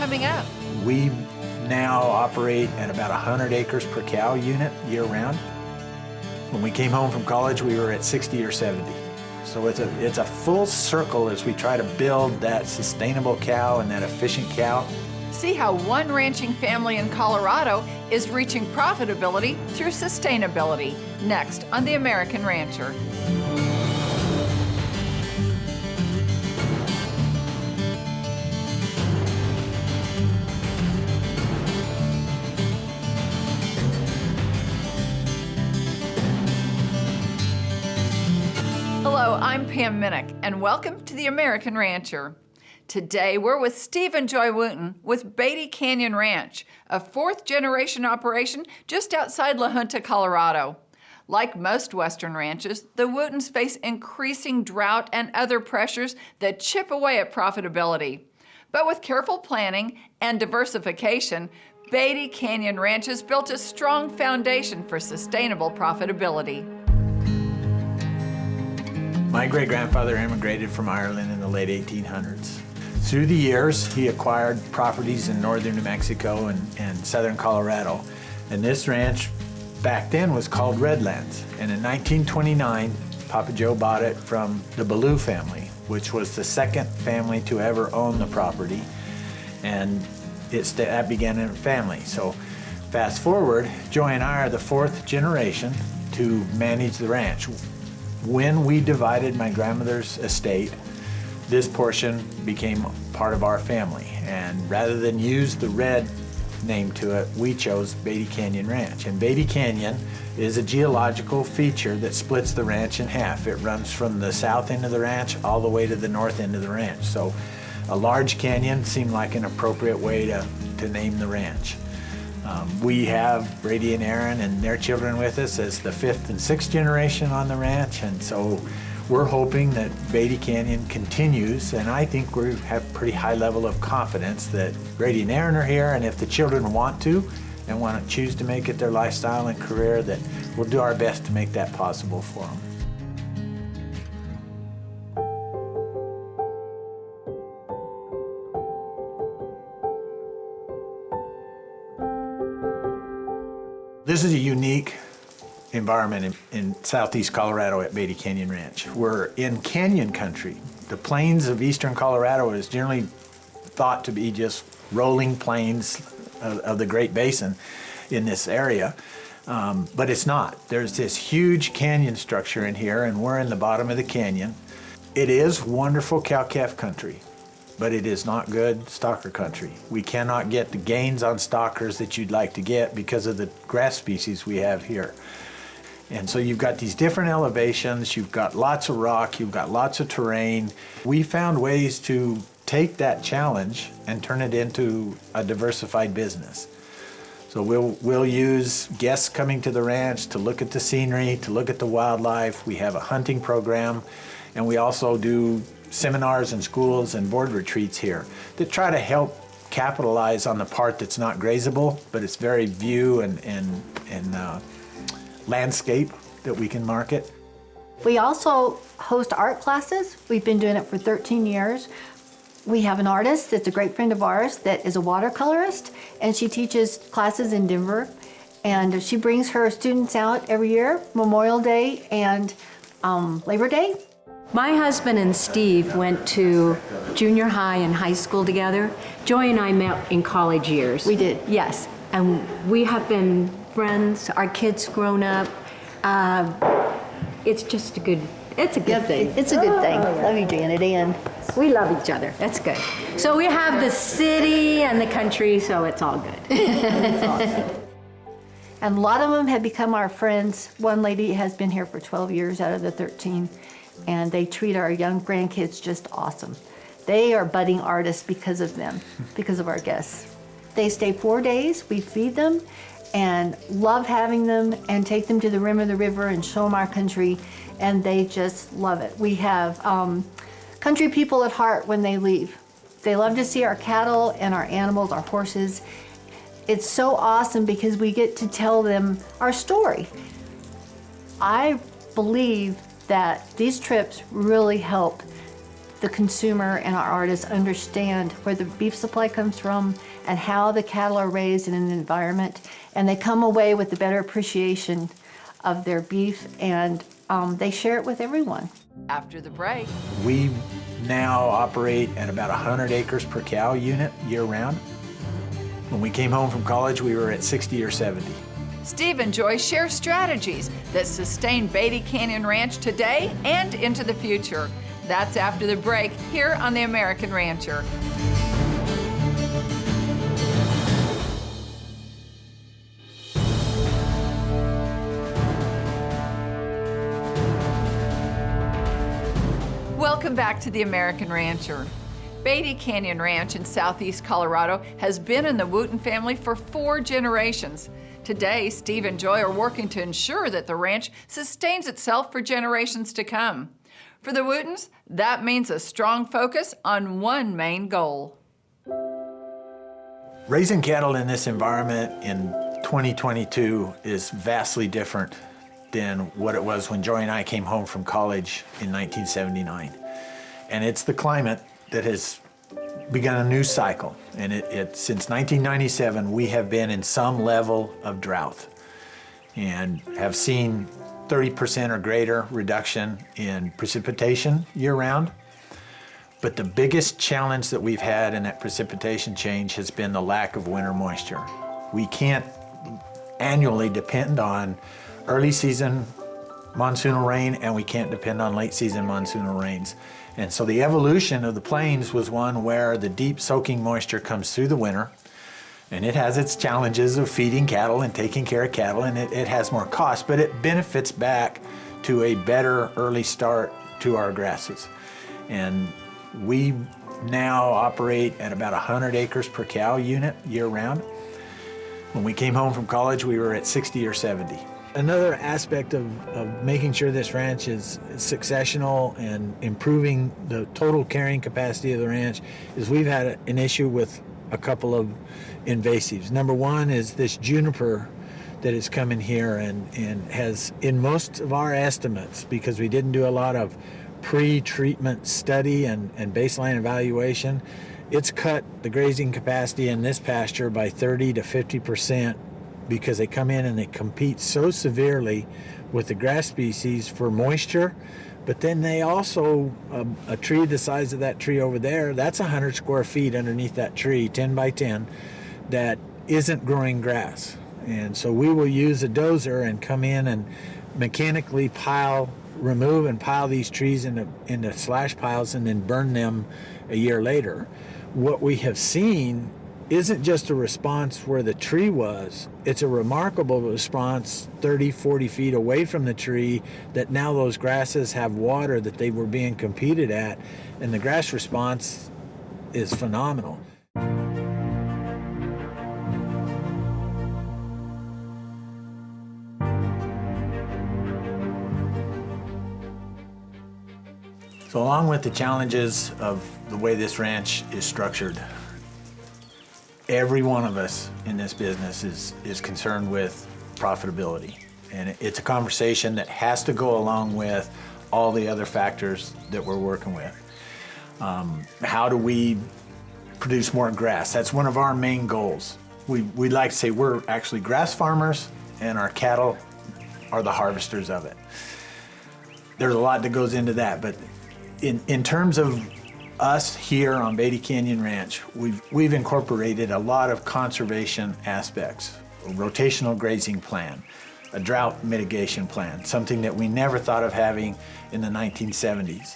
coming up. We now operate at about 100 acres per cow unit year-round. When we came home from college, we were at 60 or 70. So it's a full circle as we try to build that sustainable cow and that efficient cow. See how one ranching family in Colorado is reaching profitability through sustainability. Next on The American Rancher. Hello, I'm Pam Minnick, and welcome to The American Rancher. Today, we're with Steve and Joy Wooten with Beatty Canyon Ranch, a fourth-generation operation just outside La Junta, Colorado. Like most Western ranches, the Wootens face increasing drought and other pressures that chip away at profitability. But with careful planning and diversification, Beatty Canyon Ranch has built a strong foundation for sustainable profitability. My great-grandfather immigrated from Ireland in the late 1800s. Through the years, he acquired properties in northern New Mexico and southern Colorado. And this ranch back then was called Redlands. And in 1929, Papa Joe bought it from the Ballou family, which was the second family to ever own the property. And that began in a family. So fast forward, Joy and I are the fourth generation to manage the ranch. When we divided my grandmother's estate, this portion became part of our family. And rather than use the Red name to it, we chose Beatty Canyon Ranch. And Beatty Canyon is a geological feature that splits the ranch in half. It runs from the south end of the ranch all the way to the north end of the ranch. So a large canyon seemed like an appropriate way to name the ranch. We have Brady and Aaron and their children with us as the fifth and sixth generation on the ranch, and so we're hoping that Beatty Canyon continues, and I think we have a pretty high level of confidence that Brady and Aaron are here, and if the children want to and want to choose to make it their lifestyle and career, that we'll do our best to make that possible for them. This is a unique environment in southeast Colorado at Beatty Canyon Ranch. We're in canyon country. The plains of eastern Colorado is generally thought to be just rolling plains of the Great Basin in this area, but it's not. There's this huge canyon structure in here, and we're in the bottom of the canyon. It is wonderful cow-calf country, but it is not good stocker country. We cannot get the gains on stockers that you'd like to get because of the grass species we have here. And so you've got these different elevations, you've got lots of rock, you've got lots of terrain. We found ways to take that challenge and turn it into a diversified business. So we'll use guests coming to the ranch to look at the scenery, to look at the wildlife. We have a hunting program, and we also do seminars and schools and board retreats here that try to help capitalize on the part that's not grazable, but it's very view and landscape that we can market. We also host art classes. We've been doing it for 13 years. We have an artist that's a great friend of ours that is a watercolorist, and she teaches classes in Denver. And she brings her students out every year, Memorial Day and Labor Day. My husband and Steve went to junior high and high school together. Joy and I met in college years. We did. Yes, and we have been friends. Our kids grown up. It's just a good, it's a good thing. It's a good thing. Love you, Janet Ann. We love each other. That's good. So we have the city and the country, so it's all good. It's awesome. And a lot of them have become our friends. One lady has been here for 12 years out of the 13. And they treat our young grandkids just awesome. They are budding artists because of them, because of our guests. They stay 4 days, we feed them, and love having them, and take them to the rim of the river and show them our country, and they just love it. We have country people at heart when they leave. They love to see our cattle and our animals, our horses. It's so awesome because we get to tell them our story. I believe that these trips really help the consumer and our artists understand where the beef supply comes from and how the cattle are raised in an environment, and they come away with a better appreciation of their beef, and they share it with everyone. After the break, We now operate at about 100 acres per cow unit year-round. When we came home from college, we were at 60 or 70. Steve and Joy share strategies that sustain Beatty Canyon Ranch today and into the future. That's after the break here on The American Rancher. Welcome back to The American Rancher. Beatty Canyon Ranch in southeast Colorado has been in the Wooten family for 4 generations. Today, Steve and Joy are working to ensure that the ranch sustains itself for generations to come. For the Wootens, that means a strong focus on one main goal. Raising cattle in this environment in 2022 is vastly different than what it was when Joy and I came home from college in 1979. And it's the climate that has begun a new cycle. And since 1997, we have been in some level of drought and have seen 30% or greater reduction in precipitation year-round. But the biggest challenge that we've had in that precipitation change has been the lack of winter moisture. We can't annually depend on early season monsoonal rain, and we can't depend on late season monsoonal rains. And so the evolution of the plains was one where the deep soaking moisture comes through the winter, and it has its challenges of feeding cattle and taking care of cattle, and it has more cost, but it benefits back to a better early start to our grasses. And we now operate at about 100 acres per cow unit year-round. When we came home from college, we were at 60 or 70. Another aspect of making sure this ranch is successional and improving the total carrying capacity of the ranch is we've had an issue with a couple of invasives. Number one is this juniper that has come in here and has, in most of our estimates, because we didn't do a lot of pre-treatment study and baseline evaluation, it's cut the grazing capacity in this pasture by 30 to 50%. Because they come in and they compete so severely with the grass species for moisture, but then they also, a tree the size of that tree over there, that's 100 square feet underneath that tree, 10 by 10, that isn't growing grass. And so we will use a dozer and come in and mechanically remove and pile these trees into slash piles and then burn them a year later. What we have seen isn't just a response where the tree was, it's a remarkable response 30, 40 feet away from the tree, that now those grasses have water that they were being competed at, and the grass response is phenomenal. So along with the challenges of the way this ranch is structured, every one of us in this business is concerned with profitability. And it's a conversation that has to go along with all the other factors that we're working with. How do we produce more grass? That's one of our main goals. We like to say we're actually grass farmers and our cattle are the harvesters of it. There's a lot that goes into that, but in terms of us here on Beatty Canyon Ranch, we've incorporated a lot of conservation aspects, a rotational grazing plan, a drought mitigation plan, something that we never thought of having in the 1970s.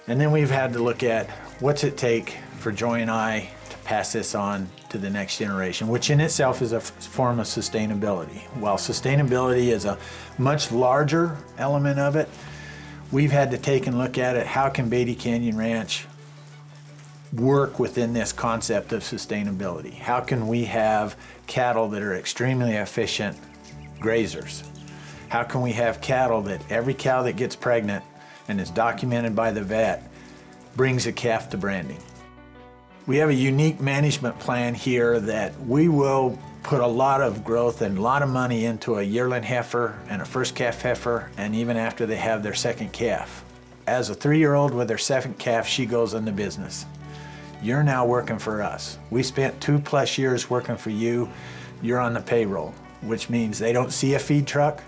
And then we've had to look at what's it take for Joy and I to pass this on to the next generation, which in itself is a form of sustainability. While sustainability is a much larger element of it, we've had to take and look at it, how can Beatty Canyon Ranch work within this concept of sustainability? How can we have cattle that are extremely efficient grazers? How can we have cattle that every cow that gets pregnant and is documented by the vet brings a calf to branding? We have a unique management plan here that we will put a lot of growth and a lot of money into a yearling heifer and a first calf heifer, and even after they have their second calf. as a 3-year-old with her second calf, she goes into business. You're now working for us. We spent 2+ years working for you. You're on the payroll, which means they don't see a feed truck.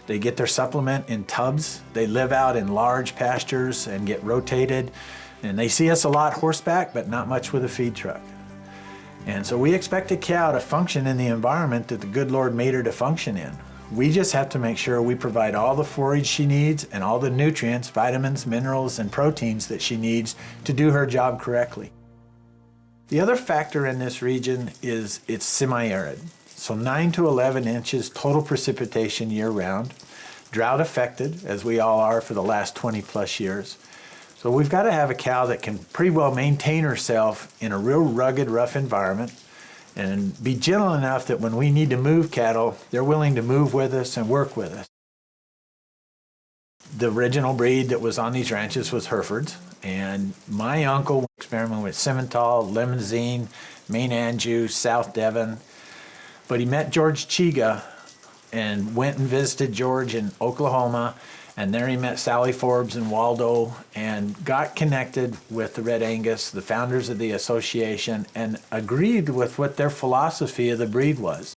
They get their supplement in tubs. They live out in large pastures and get rotated. And they see us a lot horseback, but not much with a feed truck. And so we expect a cow to function in the environment that the good Lord made her to function in. We just have to make sure we provide all the forage she needs and all the nutrients, vitamins, minerals, and proteins that she needs to do her job correctly. The other factor in this region is it's semi-arid. So 9 to 11 inches total precipitation year-round, drought affected, as we all are for the last 20+ years. So we've got to have a cow that can pretty well maintain herself in a real rugged, rough environment and be gentle enough that when we need to move cattle, they're willing to move with us and work with us. The original breed that was on these ranches was Herefords, and my uncle experimented with Simmental, Limousin, Maine Anjou, South Devon, but he met George Chiga and went and visited George in Oklahoma, and there he met Sally Forbes and Waldo and got connected with the Red Angus, the founders of the association, and agreed with what their philosophy of the breed was.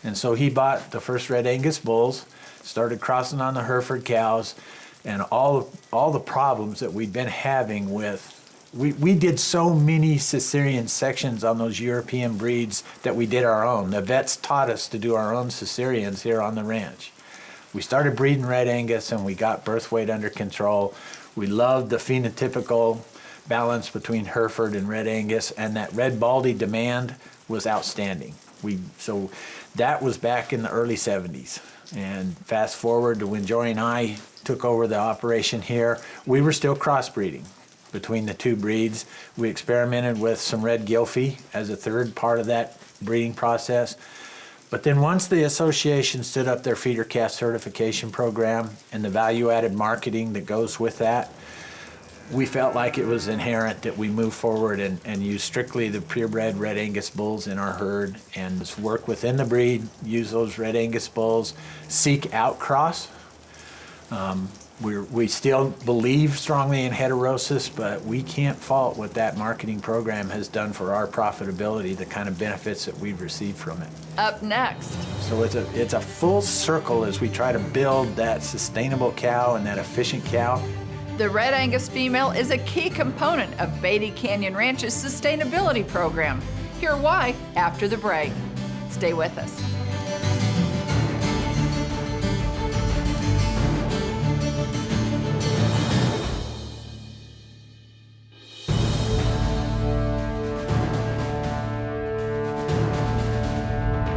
And so he bought the first Red Angus bulls, started crossing on the Hereford cows, and all the problems that we'd been having with, we did so many cesarean sections on those European breeds that we did our own. The vets taught us to do our own cesareans here on the ranch. We started breeding Red Angus and we got birth weight under control. We loved the phenotypical balance between Hereford and Red Angus, and that red baldy demand was outstanding. So that was back in the early 70s. And fast forward to when Joy and I took over the operation here, we were still crossbreeding between the two breeds. We experimented with some red Gilfie as a third part of that breeding process. But then once the association stood up their feeder calf certification program and the value-added marketing that goes with that, we felt like it was inherent that we move forward and use strictly the purebred Red Angus bulls in our herd and just work within the breed, use those Red Angus bulls, seek out cross. We still believe strongly in heterosis, but we can't fault what that marketing program has done for our profitability, the kind of benefits that we've received from it. Up next. So it's a full circle as we try to build that sustainable cow and that efficient cow. The Red Angus female is a key component of Beatty Canyon Ranch's sustainability program. Hear why after the break. Stay with us.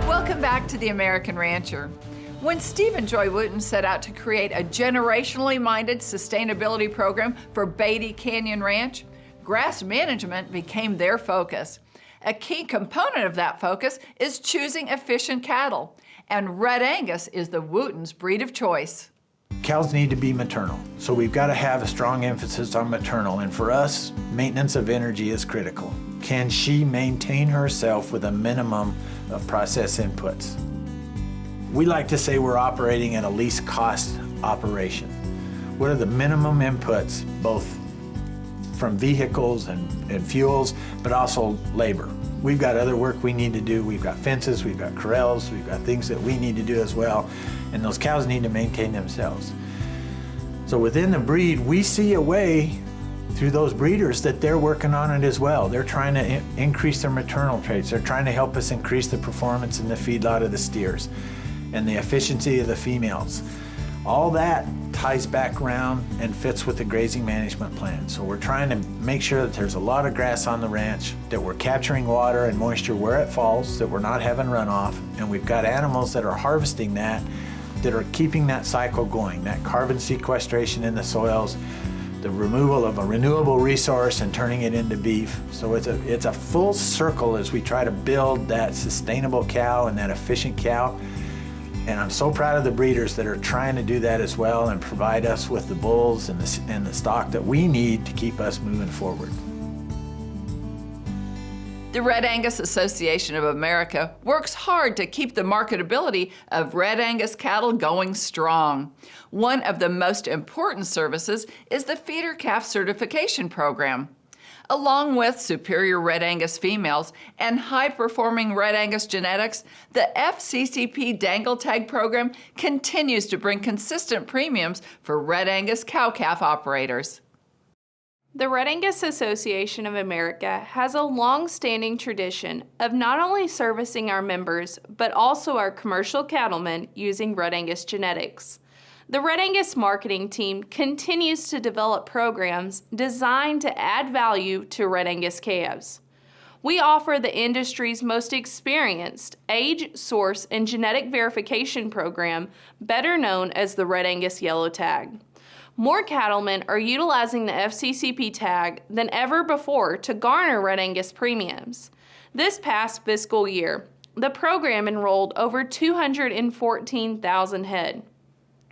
Welcome back to The American Rancher. When Steve and Joy Wooten set out to create a generationally minded sustainability program for Beatty Canyon Ranch, grass management became their focus. A key component of that focus is choosing efficient cattle, and Red Angus is the Wootens' breed of choice. Cows need to be maternal, so we've got to have a strong emphasis on maternal, and for us, maintenance of energy is critical. Can she maintain herself with a minimum of process inputs? We like to say we're operating at a least cost operation. What are the minimum inputs, both from vehicles and fuels, but also labor? We've got other work we need to do. We've got fences, we've got corrals, we've got things that we need to do as well, and those cows need to maintain themselves. So within the breed, we see a way through those breeders that they're working on it as well. They're trying to increase their maternal traits. They're trying to help us increase the performance in the feedlot of the steers and the efficiency of the females. All that ties back around and fits with the grazing management plan. So we're trying to make sure that there's a lot of grass on the ranch, that we're capturing water and moisture where it falls, that we're not having runoff, and we've got animals that are harvesting that are keeping that cycle going, that carbon sequestration in the soils, the removal of a renewable resource and turning it into beef. So it's a full circle as we try to build that sustainable cow and that efficient cow. And I'm so proud of the breeders that are trying to do that as well and provide us with the bulls and the stock that we need to keep us moving forward. The Red Angus Association of America works hard to keep the marketability of Red Angus cattle going strong. One of the most important services is the Feeder Calf Certification Program. Along with superior Red Angus females and high-performing Red Angus genetics, the FCCP Dangle Tag program continues to bring consistent premiums for Red Angus cow-calf operators. The Red Angus Association of America has a long-standing tradition of not only servicing our members, but also our commercial cattlemen using Red Angus genetics. The Red Angus marketing team continues to develop programs designed to add value to Red Angus calves. We offer the industry's most experienced age, source, and genetic verification program, better known as the Red Angus Yellow Tag. More cattlemen are utilizing the FCCP tag than ever before to garner Red Angus premiums. This past fiscal year, the program enrolled over 214,000 head.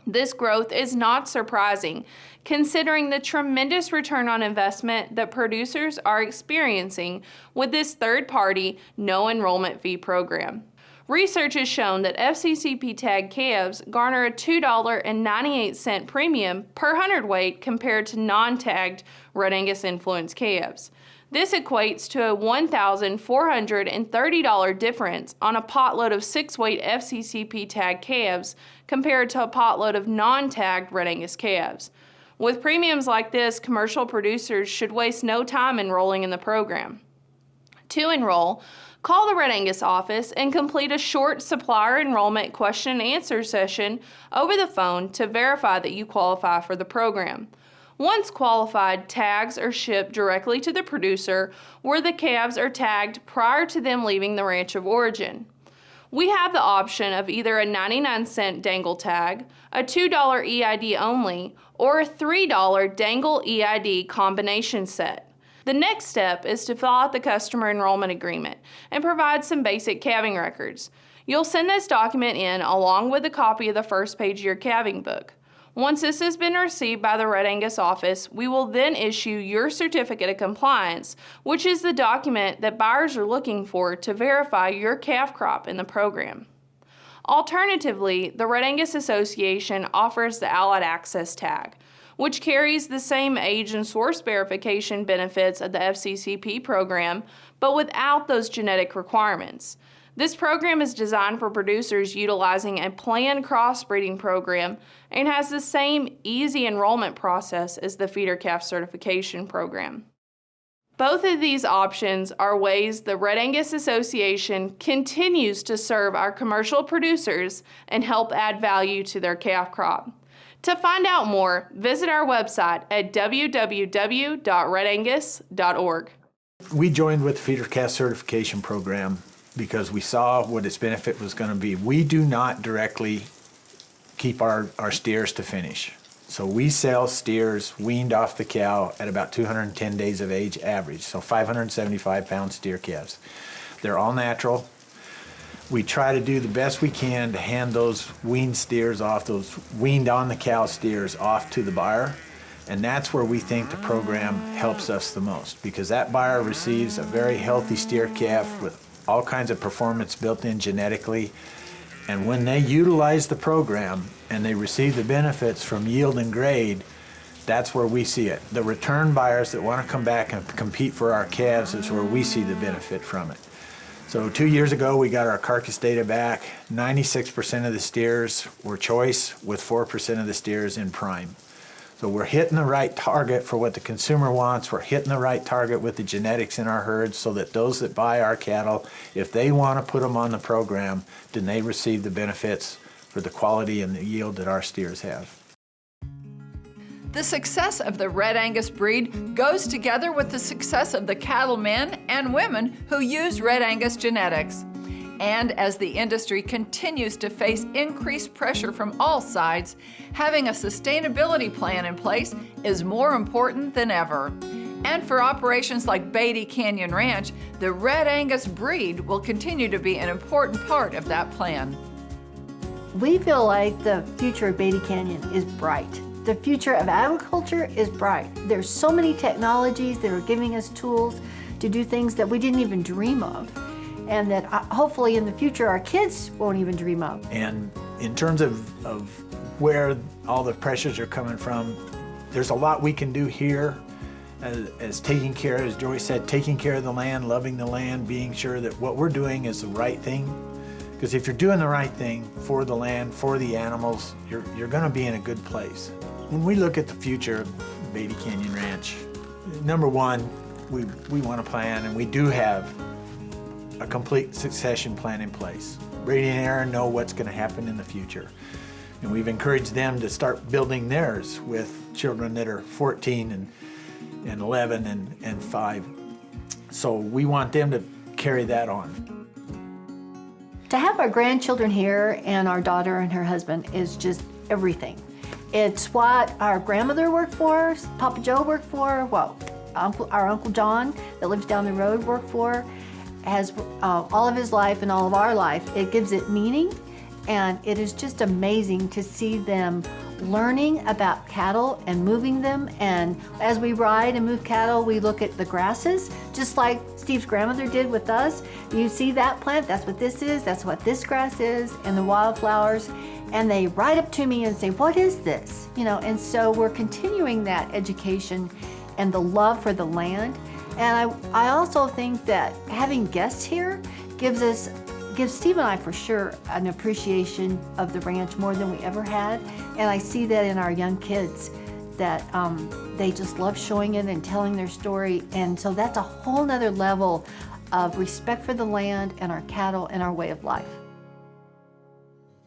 This growth is not surprising, considering the tremendous return on investment that producers are experiencing with this third-party, no-enrollment fee program. Research has shown that FCCP tag calves garner a $2.98 premium per hundredweight compared to non-tagged Red Angus influenced calves. This equates to a $1,430 difference on a potload of 6-weight FCCP tag calves compared to a potload of non-tagged Red Angus calves. With premiums like this, commercial producers should waste no time enrolling in the program. To enroll, call the Red Angus office and complete a short supplier enrollment question and answer session over the phone to verify that you qualify for the program. Once qualified, tags are shipped directly to the producer where the calves are tagged prior to them leaving the ranch of origin. We have the option of either a 99-cent dangle tag, a $2 EID only, or a $3 dangle EID combination set. The next step is to fill out the customer enrollment agreement and provide some basic calving records. You'll send this document in along with a copy of the first page of your calving book. Once this has been received by the Red Angus office, we will then issue your certificate of compliance, which is the document that buyers are looking for to verify your calf crop in the program. Alternatively, the Red Angus Association offers the Allied Access Tag, which carries the same age and source verification benefits of the FCCP program, but without those genetic requirements. This program is designed for producers utilizing a planned crossbreeding program and has the same easy enrollment process as the Feeder Calf Certification program. Both of these options are ways the Red Angus Association continues to serve our commercial producers and help add value to their calf crop. To find out more, visit our website at www.redangus.org. We joined with the Feeder Calf Certification Program because we saw what its benefit was going to be. We do not directly keep our steers to finish. So we sell steers weaned off the cow at about 210 days of age average, so 575-pound steer calves. They're all natural. We try to do the best we can to hand those weaned steers off, those weaned on the cow steers off to the buyer. And that's where we think the program helps us the most, because that buyer receives a very healthy steer calf with all kinds of performance built in genetically. And when they utilize the program and they receive the benefits from yield and grade, that's where we see it. The return buyers that want to come back and compete for our calves is where we see the benefit from it. So 2 years ago, we got our carcass data back. 96% of the steers were choice, with 4% of the steers in prime. So we're hitting the right target for what the consumer wants. We're hitting the right target with the genetics in our herds so that those that buy our cattle, if they want to put them on the program, then they receive the benefits for the quality and the yield that our steers have. The success of the Red Angus breed goes together with the success of the cattlemen and women who use Red Angus genetics. And as the industry continues to face increased pressure from all sides, having a sustainability plan in place is more important than ever. And for operations like Beatty Canyon Ranch, the Red Angus breed will continue to be an important part of that plan. We feel like the future of Beatty Canyon is bright. The future of agriculture is bright. There's so many technologies that are giving us tools to do things that we didn't even dream of, and that hopefully in the future our kids won't even dream of. And in terms of where all the pressures are coming from, there's a lot we can do here as taking care, as Joy said, taking care of the land, loving the land, being sure that what we're doing is the right thing. Because if you're doing the right thing for the land, for the animals, you're going to be in a good place. When we look at the future of Beatty Canyon Ranch, number one, we want to plan, and we do have a complete succession plan in place. Brady and Aaron know what's going to happen in the future. And we've encouraged them to start building theirs with children that are 14 and 11 and 5. So we want them to carry that on. To have our grandchildren here and our daughter and her husband is just everything. It's what our grandmother worked for, Papa Joe worked for, what our Uncle John that lives down the road worked for, has all of his life and all of our life. It gives it meaning, and it is just amazing to see them learning about cattle and moving them. And as we ride and move cattle, we look at the grasses, just like Steve's grandmother did with us. You see that plant, that's what this is, that's what this grass is, and the wildflowers. And they ride up to me and say, what is this? You know, and so we're continuing that education and the love for the land. And I also think that having guests here gives Steve and I for sure an appreciation of the ranch more than we ever had. And I see that in our young kids, that they just love showing it and telling their story. And so that's a whole nother level of respect for the land and our cattle and our way of life.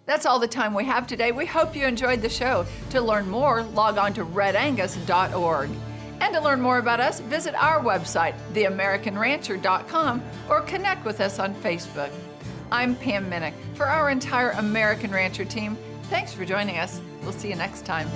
That's all the time we have today. We hope you enjoyed the show. To learn more, log on to redangus.org. And to learn more about us, visit our website, theamericanrancher.com, or connect with us on Facebook. I'm Pam Minnick. For our entire American Rancher team, thanks for joining us. We'll see you next time.